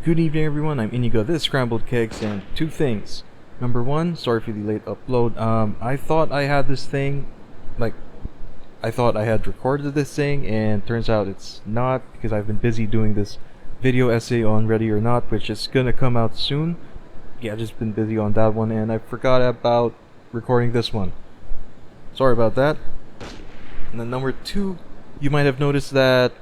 Good evening everyone, I'm Inigo, this is Scrambled Kegs, and two things. Number one, sorry for the late upload. I thought I had this thing, I thought I had recorded this thing, and turns out it's not, because I've been busy doing this video essay on Ready or Not, which is gonna come out soon. Yeah, I've just been busy on that one, and I forgot about recording this one. Sorry about that. And then number two, you might have noticed that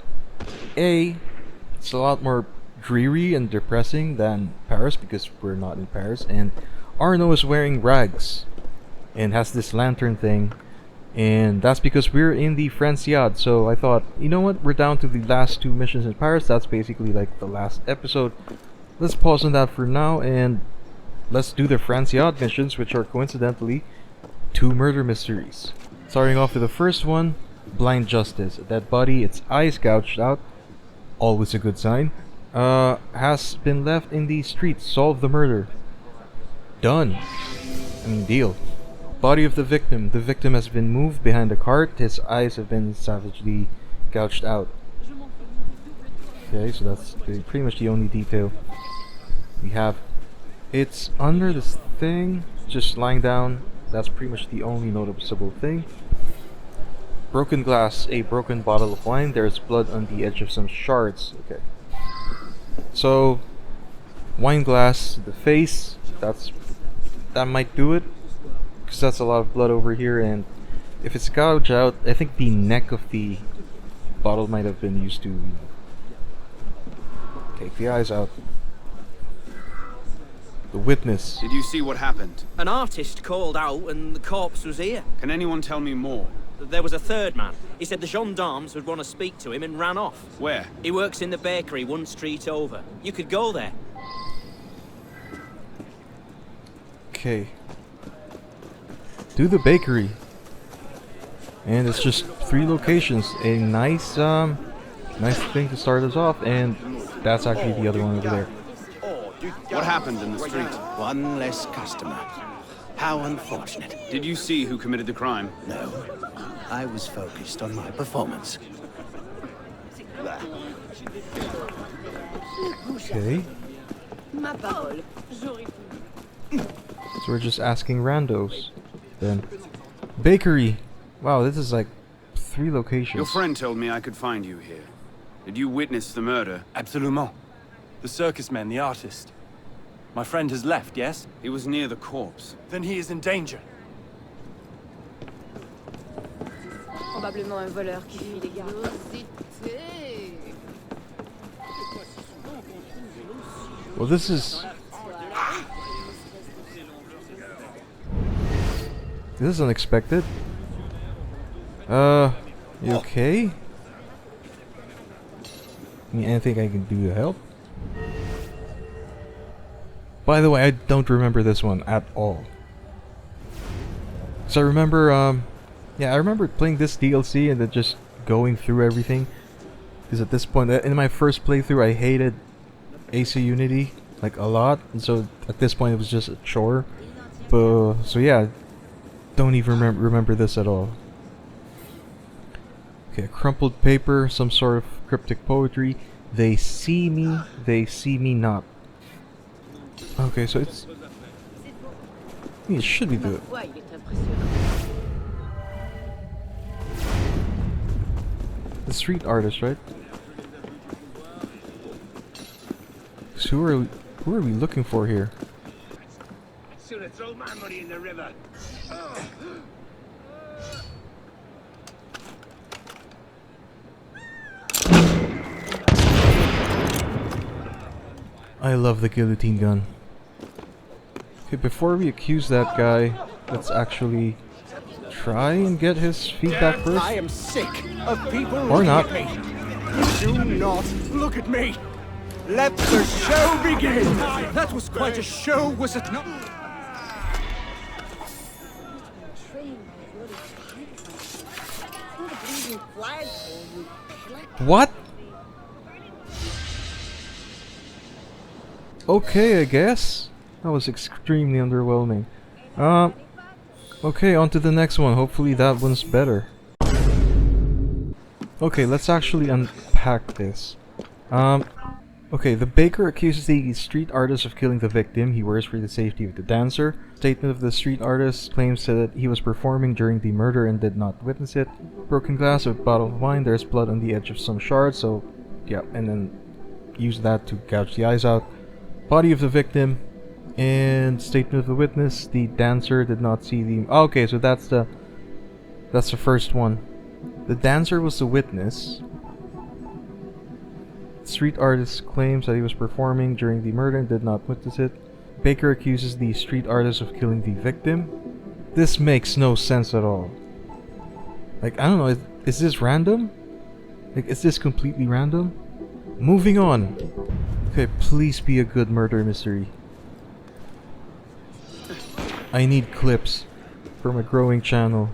it's a lot more dreary and depressing than Paris because we're not in Paris, and Arno is wearing rags and has this lantern thing, and that's because we're in the Franciade. So I thought, you know what, we're down to the last two missions in Paris. That's basically like the last episode. Let's pause on that for now and let's do the Franciade missions, which are coincidentally two murder mysteries. Starting off with the first one, Blind Justice. A dead body, its eyes gouged out, always a good sign, has been left in the streets. Solve the murder. Done. I mean, deal. Body of the victim. The victim has been moved behind a cart. His eyes have been savagely gouged out. Okay, so that's pretty much the only detail we have. It's under this thing, just lying down. That's pretty much the only noticeable thing. Broken glass, a broken bottle of wine. There's blood on the edge of some shards. Okay. So, wine glass, the face, that might do it, because that's a lot of blood over here, and if it's gouged out, I think the neck of the bottle might have been used to take the eyes out. The witness. Did you see what happened? An artist called out and the corpse was here. Can anyone tell me more? There was a third man. He said the gendarmes would want to speak to him and ran off. Where? He works in the bakery one street over. You could go there. Okay. Do the bakery. And it's just 3 locations. A nice thing to start us off, and that's actually the other one over there. What happened in the street? One less customer. How unfortunate. Did you see who committed the crime? No, I was focused on my performance. Okay. So we're just asking randos. Then. Bakery! Wow, this is like 3 locations. Your friend told me I could find you here. Did you witness the murder? Absolument. The circus man, the artist. My friend has left, yes? He was near the corpse. Then he is in danger. Probablement un voleur qui fuit les gardes. Well, this is unexpected. You okay? Anything I can do to help? By the way, I don't remember this one at all. So I remember, I remember playing this DLC and then just going through everything. Because at this point, in my first playthrough, I hated AC Unity, like, a lot. And so at this point, it was just a chore. But, so yeah, don't even remember this at all. Okay, crumpled paper, some sort of cryptic poetry. They see me not. Okay, so it should be good. The street artist, right? So who are we looking for here? Should have thrown my money in the river. I love the guillotine gun. Okay, before we accuse that guy, let's actually try and get his feedback first. I am sick of people Or not. looking at me. Do not look at me. Let the show begin. That was quite a show, was it not? What? Okay, I guess. That was extremely underwhelming. Okay, on to the next one. Hopefully that one's better. Okay, let's actually unpack this. Okay, the baker accuses the street artist of killing the victim. He worries for the safety of the dancer. Statement of the street artist claims that he was performing during the murder and did not witness it. Broken glass, a bottle of wine, there's blood on the edge of some shards, so yeah, and then use that to gouge the eyes out. Body of the victim, and statement of the witness, the dancer did not see the... Oh, okay, so that's the first one. The dancer was the witness. Street artist claims that he was performing during the murder and did not witness it. Baker accuses the street artist of killing the victim. This makes no sense at all. Like, I don't know, is this random? Like, is this completely random? Moving on. Okay, please be a good murder mystery. I need clips for my growing channel.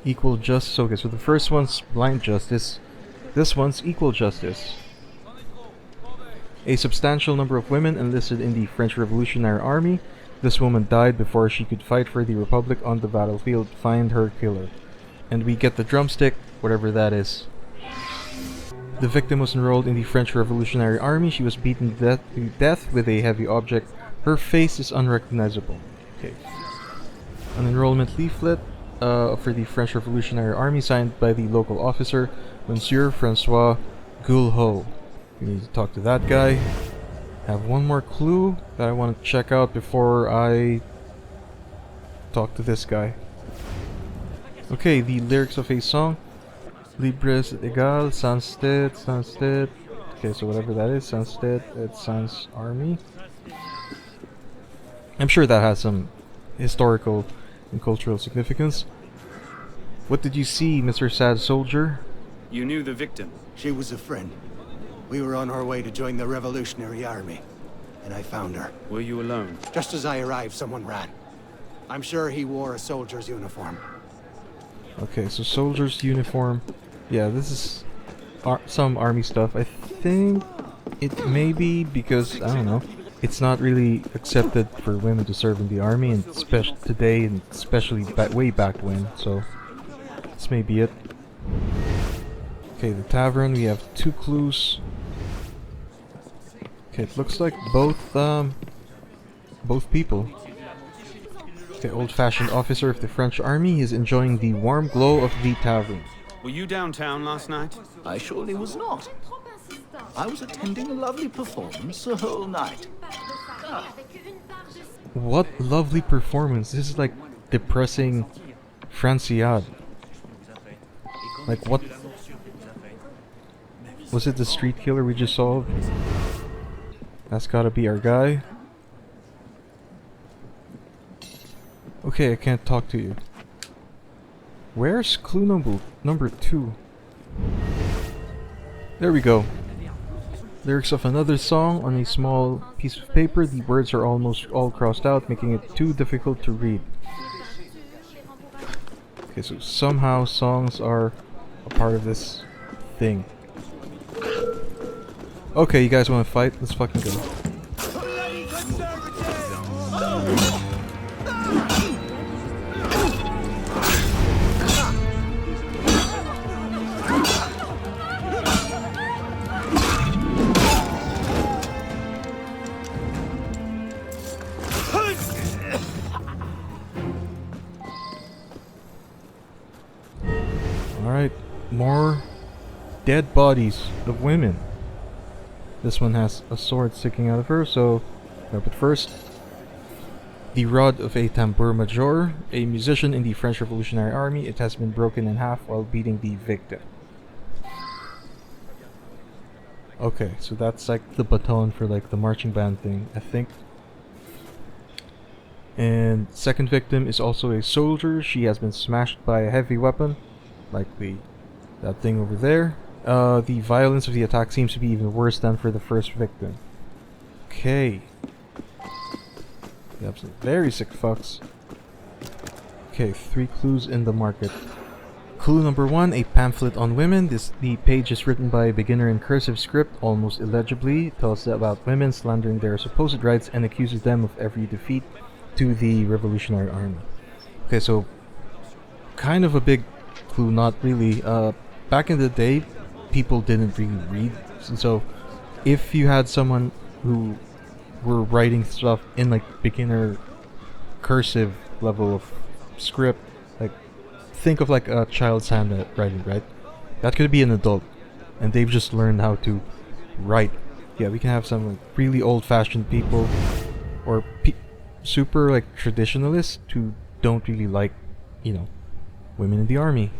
Equal justice. Okay, so the first one's blind justice. This one's equal justice. A substantial number of women enlisted in the French Revolutionary Army. This woman died before she could fight for the Republic on the battlefield. Find her killer. And we get the drumstick, whatever that is. The victim was enrolled in the French Revolutionary Army. She was beaten to death with a heavy object. Her face is unrecognizable. Okay. An enrollment leaflet for the French Revolutionary Army signed by the local officer, Monsieur Francois Goulho. We need to talk to that guy. Have one more clue that I want to check out before I talk to this guy. Okay, the lyrics of a song. Libres et égal, sans tête. Okay, so whatever that is, sans tête, it's sans army. I'm sure that has some historical and cultural significance. What did you see, Mr. Sad Soldier? You knew the victim. She was a friend. We were on our way to join the Revolutionary Army, and I found her. Were you alone? Just as I arrived, someone ran. I'm sure he wore a soldier's uniform. Okay, so soldier's uniform. Yeah, this is some army stuff. I think it may be because, I don't know, it's not really accepted for women to serve in the army, and today, and especially way back when, so this may be it. Okay, the tavern, we have 2 clues. Okay, it looks like both people. Okay, old-fashioned officer of the French army is enjoying the warm glow of the tavern. Were you downtown last night? I surely was not. I was attending a lovely performance the whole night. What lovely performance. This is like depressing Franciade. Like what? Was it the street killer we just solved? That's gotta be our guy. Okay, I can't talk to you. Where's clue number 2? There we go. Lyrics of another song on a small piece of paper. The words are almost all crossed out, making it too difficult to read. Okay, so somehow songs are a part of this thing. Okay, you guys want to fight? Let's fucking go. Alright, more dead bodies of women. This one has a sword sticking out of her, so... But first, the rod of a tambour major, a musician in the French Revolutionary Army. It has been broken in half while beating the victim. Okay, so that's like the baton for like the marching band thing, I think. And second victim is also a soldier. She has been smashed by a heavy weapon, like that thing over there. The violence of the attack seems to be even worse than for the first victim. Okay. We have some very sick fucks. Okay, 3 clues in the market. Clue number 1, a pamphlet on women. The page is written by a beginner in cursive script, almost illegibly. It tells about women slandering their supposed rights and accuses them of every defeat to the Revolutionary Army. Okay, so kind of a big clue, not really. Back in the day, people didn't really read, so if you had someone who were writing stuff in like beginner cursive level of script, like think of like a child's hand at writing, right? That could be an adult, and they've just learned how to write. Yeah, we can have some like really old-fashioned people, or super like traditionalists who don't really like, you know, women in the army.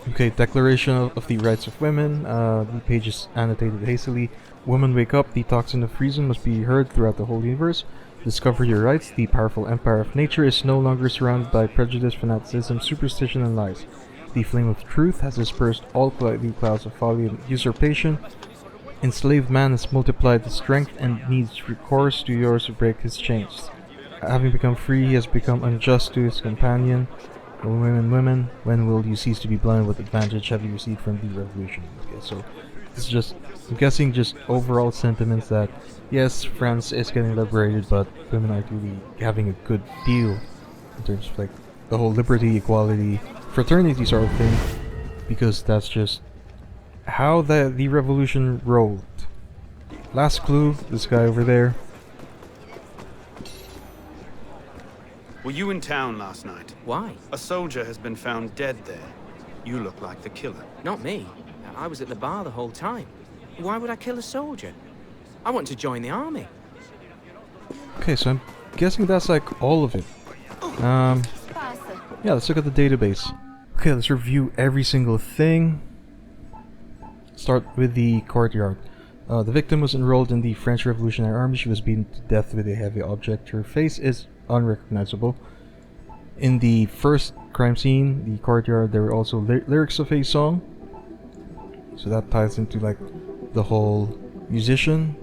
Okay, Declaration of the Rights of Women. The page is annotated hastily. Women wake up. The tocsin of reason must be heard throughout the whole universe. Discover your rights. The powerful empire of nature is no longer surrounded by prejudice, fanaticism, superstition, and lies. The flame of truth has dispersed all the clouds of folly and usurpation. Enslaved man has multiplied his strength and needs recourse to yours to break his chains. Having become free, he has become unjust to his companion. Women, when will you cease to be blind? What advantage have you received from the revolution? Okay, so this is just, I'm guessing, just overall sentiments that, yes, France is getting liberated, but women aren't really having a good deal in terms of like the whole liberty, equality, fraternity sort of thing, because that's just how the revolution rolled. Last clue, this guy over there. Were you in town last night? Why? A soldier has been found dead there. You look like the killer. Not me. I was at the bar the whole time. Why would I kill a soldier? I want to join the army. Okay, so I'm guessing that's like all of it. Yeah, let's look at the database. Okay, let's review every single thing. Start with the courtyard. The victim was enrolled in the French Revolutionary Army. She was beaten to death with a heavy object. Her face is unrecognizable. In the first crime scene, the courtyard, there were also lyrics of a song. So that ties into like the whole musician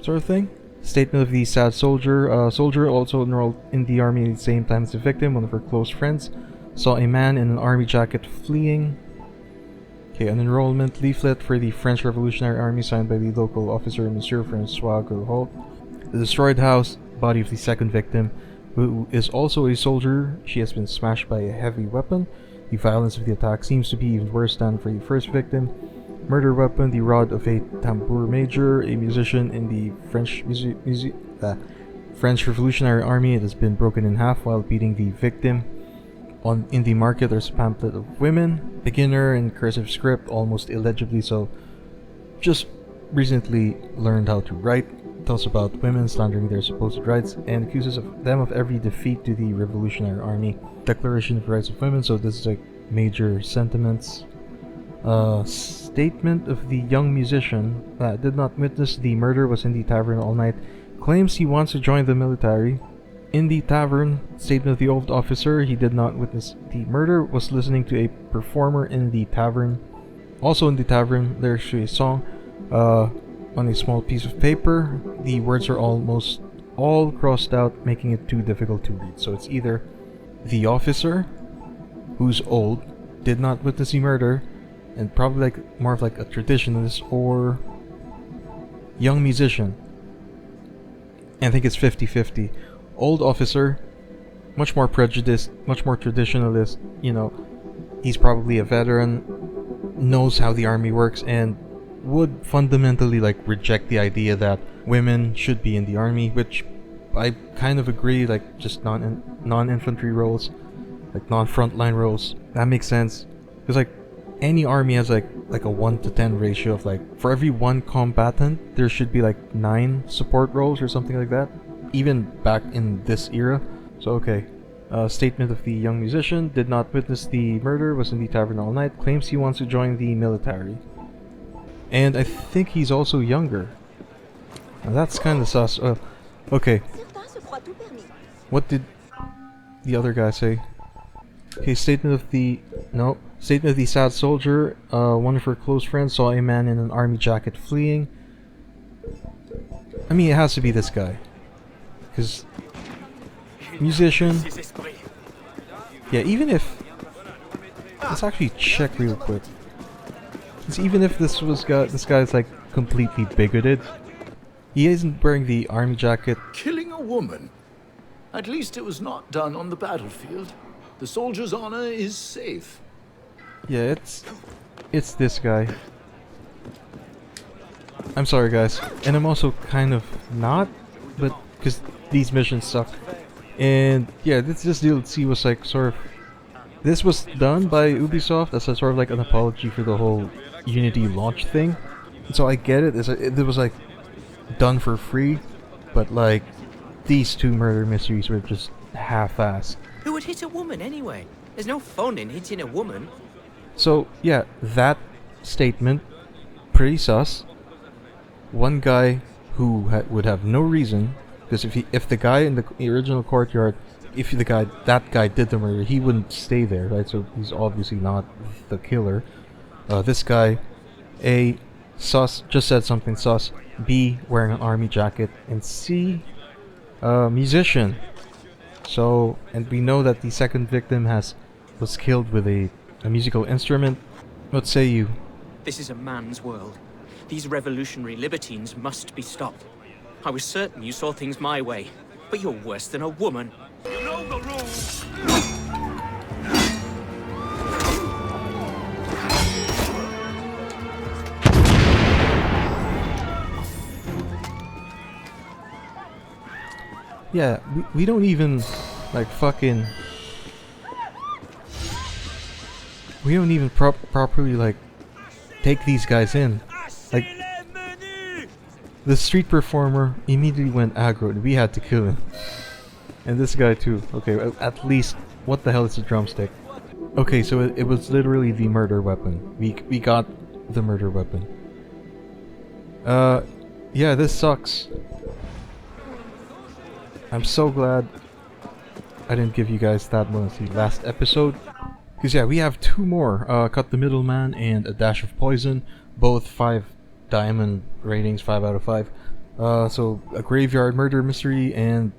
sort of thing. Statement of the sad soldier. Soldier also enrolled in the army at the same time as the victim. One of her close friends saw a man in an army jacket fleeing. Okay, an enrollment leaflet for the French Revolutionary Army signed by the local officer, Monsieur Francois Gohalt. The destroyed house, body of the second victim, who is also a soldier. She has been smashed by a heavy weapon. The violence of the attack seems to be even worse than for the first victim. Murder weapon, the rod of a tambour major, a musician in the French Revolutionary Army. It has been broken in half while beating the victim. In the market, there's a pamphlet of women. Beginner in cursive script, almost illegibly, so just recently learned how to write. Tells about women slandering their supposed rights and accuses them of every defeat to the Revolutionary Army. Declaration of Rights of Women, so this is like major sentiments. Statement of the young musician that did not witness the murder, was in the tavern all night, claims he wants to join the military. In the tavern, statement of the old officer, he did not witness the murder, was listening to a performer in the tavern. Also in the tavern, there's a song on a small piece of paper. The words are almost all crossed out, making it too difficult to read. So it's either the officer, who's old, did not witness the murder, and probably like more of like a traditionalist, or young musician. And I think it's 50-50. Old officer, much more prejudiced, much more traditionalist, you know, he's probably a veteran, knows how the army works, and would fundamentally like reject the idea that women should be in the army, which I kind of agree, like just non-infantry roles, like non-frontline roles. That makes sense, because like any army has like a 1-to-10 ratio of like, for every one combatant there should be like 9 support roles or something like that, even back in this era. So okay, statement of the young musician, did not witness the murder, was in the tavern all night, claims he wants to join the military. And I think he's also younger. Now that's kind of sus. Okay. What did the other guy say? Okay, statement of the sad soldier. One of her close friends saw a man in an army jacket fleeing. I mean, it has to be this guy, because musician. Yeah, even if, let's actually check real quick. Even if this guy's like completely bigoted, he isn't wearing the army jacket. Killing a woman? At least it was not done on the battlefield. The soldier's honor is safe. Yeah, it's this guy. I'm sorry guys, and I'm also kind of not, but because these missions suck. And yeah, this DLC was like sort of, this was done by Ubisoft as a sort of like an apology for the whole Unity launch thing. So I get it, it was like done for free, but like these two murder mysteries were just half-assed. Who would hit a woman anyway? There's no fun in hitting a woman. So yeah, that statement, pretty sus. One guy who would have no reason, because if the guy in the original courtyard, that guy did the murder, he wouldn't stay there, right? So he's obviously not the killer. This guy, A, sus, just said something sus. B, wearing an army jacket, and C, musician. So, and we know that the second victim was killed with a musical instrument. What say you? This is a man's world. These revolutionary libertines must be stopped. I was certain you saw things my way, but you're worse than a woman. You know the rules. Yeah, we don't even, like, fucking... We don't even properly, like, take these guys in. Like, the street performer immediately went aggro and we had to kill him. And this guy too. Okay, at least, what the hell is a drumstick? Okay, so it was literally the murder weapon. We got the murder weapon. Yeah, this sucks. I'm so glad I didn't give you guys that one as the last episode. Because yeah, we have two more. Cut the Middleman and A Dash of Poison. Both 5 diamond ratings, 5 out of 5. So, A Graveyard Murder Mystery and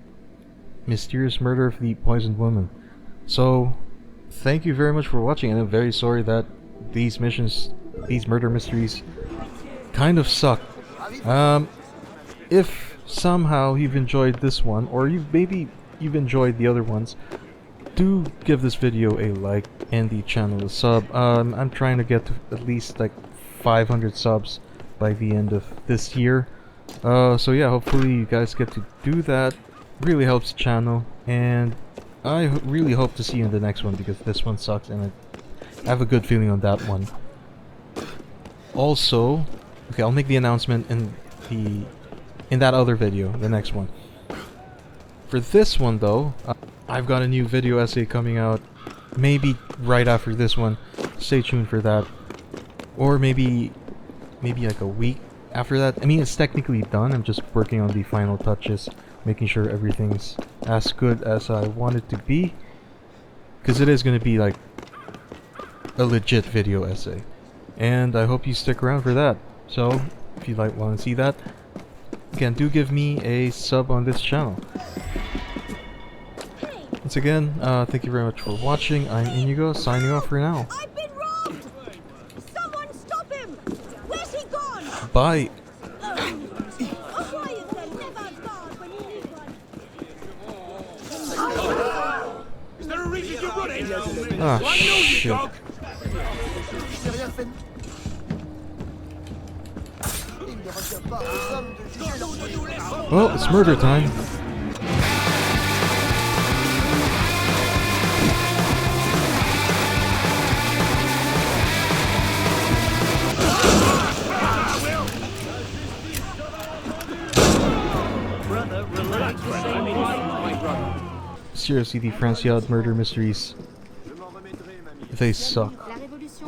Mysterious Murder of the Poisoned Woman. So, thank you very much for watching, and I'm very sorry that these murder mysteries kind of suck. If somehow you've enjoyed this one, or maybe you've enjoyed the other ones, do give this video a like and the channel a sub. I'm trying to get to at least like 500 subs by the end of this year. So yeah, hopefully you guys get to do that. Really helps the channel, and I really hope to see you in the next one, because this one sucks and I have a good feeling on that one. Also, okay, I'll make the announcement in that other video, the next one. For this one though, I've got a new video essay coming out, maybe right after this one. Stay tuned for that. Or maybe like a week after that. I mean, it's technically done, I'm just working on the final touches, making sure everything's as good as I want it to be. Because it is going to be like a legit video essay. And I hope you stick around for that. So, if you want to see that, again, do give me a sub on this channel. Once again, thank you very much for watching. I'm Inigo, signing off for now. I've been robbed! Someone stop him! Where's he gone? Bye! Quiet then, never guard when you need one. Is there a reason you're running? Ah, I know you, shit. dog. Well, it's murder time. Seriously, the Franciade murder mysteries, they suck.